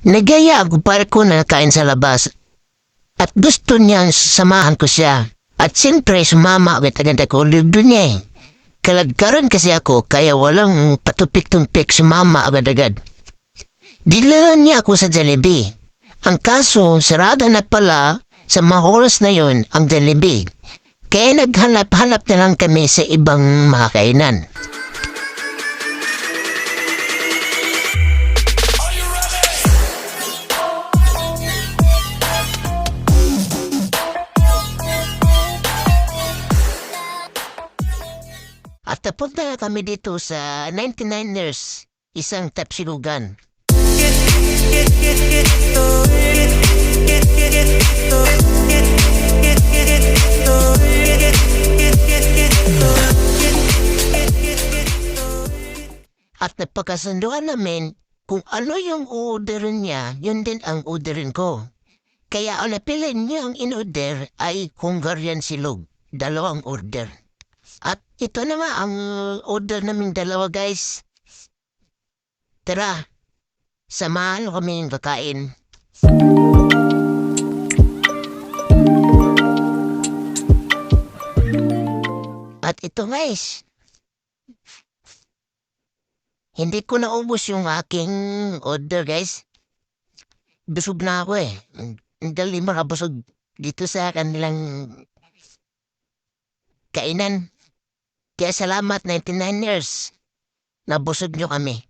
Nagaya ako para ko na kain sa labas. At gusto niyang samahan ko siya. At siyempre sumama agad-agad ako libre niya eh. Kalagkaran kasi ako kaya walang patupik-tumpik sumama agad-agad. Dilalan niya ako sa Jollibee. Ang kaso, sarada na pala sa mga oras na yon ang Jollibee. Kaya naghanap-hanap na lang kami sa ibang mga kainan. At napunta na kami dito sa 99ers, isang tapsilugan. At napagkasunduan namin kung ano yung orderin niya, yun din ang orderin ko. Kaya ang napilin niya ang in-order ay Hungarian silog, dalawang order. At ito na nga ang order naming dalawa guys. Tara, samahan kami ng kakain. At ito guys, hindi ko naubos yung aking order guys. Busog na ako eh. Dali makabusog dito sa kanilang kainan. Kaya salamat 99ers. Nabusog nyo kami.